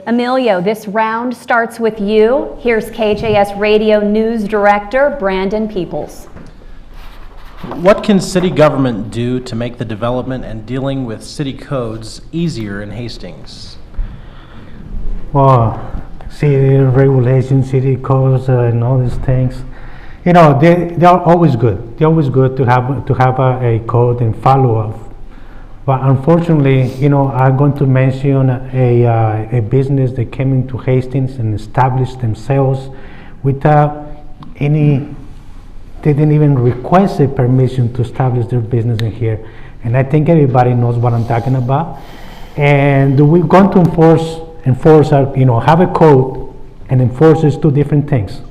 Emilio, this round starts with you. Here's KHAS Radio News Director Brandon Peoples. What can city government do to make the development and dealing with city codes easier in Hastings? Well, city regulations, city codes, and all these things, you know, they are always good. They're always good to have a code and follow up. But unfortunately, you know, I'm going to mention a business that came into Hastings and established themselves without any. They didn't even request a permission to establish their business in here. And I think everybody knows what I'm talking about. And we're going to enforce our, you know, have a code and enforce is two different things.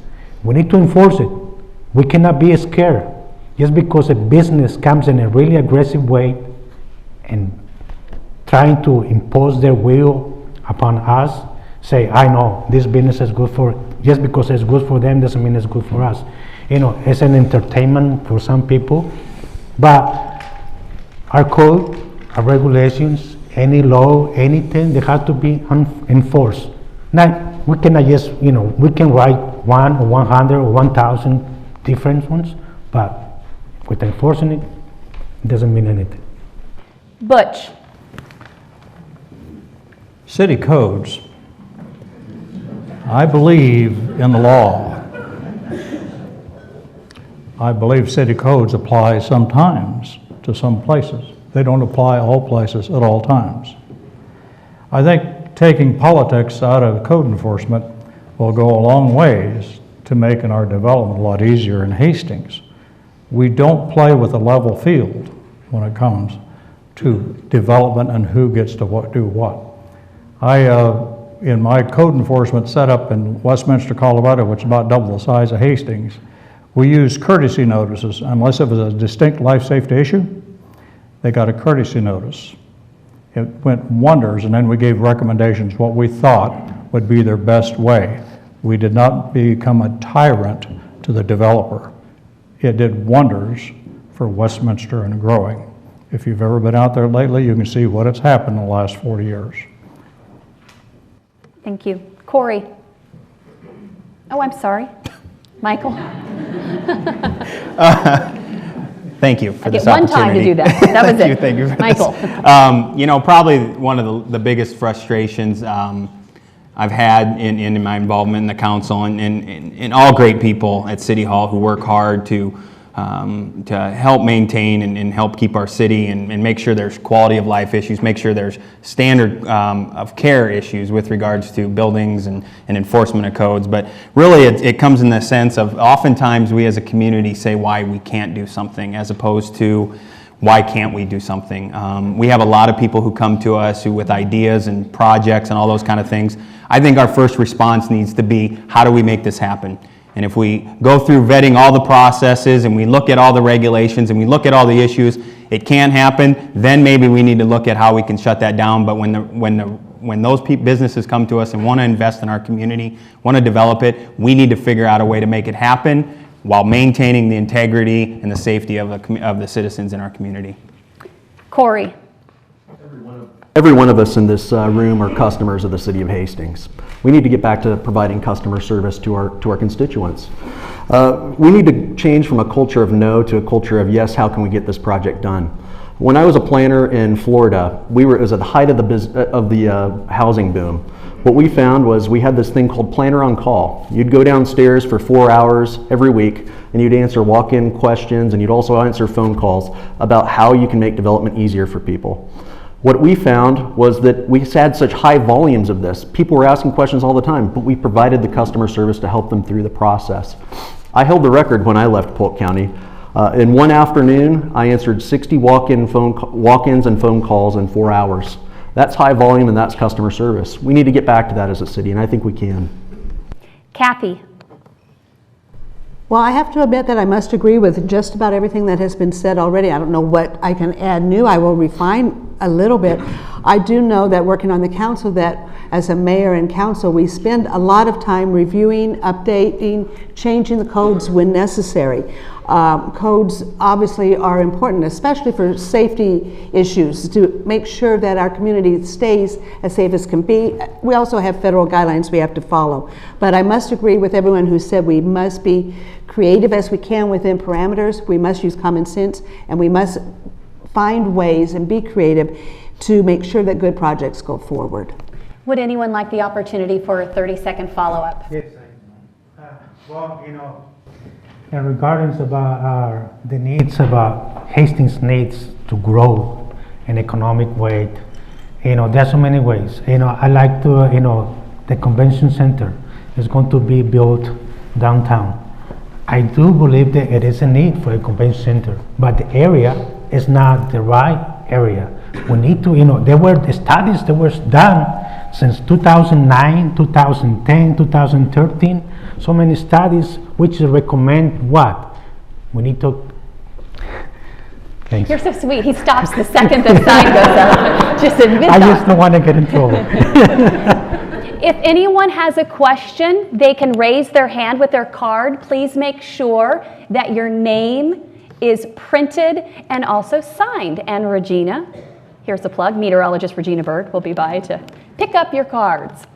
We need to enforce it. We cannot be scared. Just because a business comes in a really aggressive way and trying to impose their will upon us, say, I know this business is good for, just because it's good for them doesn't mean it's good for us. You know, it's an entertainment for some people, but our code, our regulations, any law, anything, they have to be enforced. Now, we cannot just, you know, we can write 1 or 100 or 1,000 different ones, but with enforcing it, it doesn't mean anything. Butch. City codes. I believe in the law. I believe city codes apply sometimes to some places. They don't apply all places at all times. I think taking politics out of code enforcement will go a long ways to making our development a lot easier in Hastings. We don't play with a level field when it comes to development and who gets to do what. In my code enforcement setup in Westminster, Colorado, which is about double the size of Hastings, we used courtesy notices. Unless it was a distinct life safety issue, they got a courtesy notice. It went wonders, and then we gave recommendations what we thought would be their best way. We did not become a tyrant to the developer. It did wonders for Westminster and growing. If you've ever been out there lately, you can see what has happened in the last 40 years. Thank you. Corey. Oh, I'm sorry. Michael. Thank you for I this get one opportunity. time to do that. That was it. Thank you for Michael. This. You know, probably one of the biggest frustrations I've had in my involvement in the council and all great people at City Hall who work hard to help maintain and help keep our city and make sure there's quality of life issues, make sure there's standard of care issues with regards to buildings and enforcement of codes. But really it comes in the sense of oftentimes we as a community say why we can't do something as opposed to why can't we do something. We have a lot of people who come to us with ideas and projects and all those kind of things. I think our first response needs to be, how do we make this happen? And if we go through vetting all the processes and we look at all the regulations and we look at all the issues, it can't happen, then maybe we need to look at how we can shut that down. But when those businesses come to us and want to invest in our community, want to develop it, we need to figure out a way to make it happen while maintaining the integrity and the safety of the citizens in our community. Corey. Every one of us in this room are customers of the city of Hastings. We need to get back to providing customer service to our constituents. We need to change from a culture of no to a culture of yes, how can we get this project done? When I was a planner in Florida, it was at the height of the housing boom. What we found was we had this thing called Planner on Call. You'd go downstairs for 4 hours every week and you'd answer walk-in questions and you'd also answer phone calls about how you can make development easier for people. What we found was that we had such high volumes of this. People were asking questions all the time, but we provided the customer service to help them through the process. I held the record when I left Polk County. In one afternoon, I answered 60 walk-ins and phone calls in 4 hours. That's high volume and that's customer service. We need to get back to that as a city, and I think we can. Kathy. Well, I have to admit that I must agree with just about everything that has been said already. I don't know what I can add new. I will refine a little bit. I do know that working on the council, that as a mayor and council, we spend a lot of time reviewing, updating, changing the codes when necessary. Codes obviously are important, especially for safety issues, to make sure that our community stays as safe as can be. We also have federal guidelines we have to follow. But I must agree with everyone who said we must be creative as we can within parameters. We must use common sense, and we must find ways and be creative to make sure that good projects go forward. Would anyone like the opportunity for a 30-second follow-up? Yes, well, in regards about the needs about Hastings needs to grow in economic way, there's so many ways. I like to, the convention center is going to be built downtown. I do believe that it is a need for a convention center, but the area is not the right area. We need to, there were the studies that were done since 2009, 2010, 2013, so many studies which recommend what? We need to, thanks. You're so sweet. He stops the second the sign goes up. Just admit I that. just don't want to get in trouble. If anyone has a question, they can raise their hand with their card. Please make sure that your name is printed and also signed. And Regina, here's the plug, meteorologist Regina Bird will be by to pick up your cards.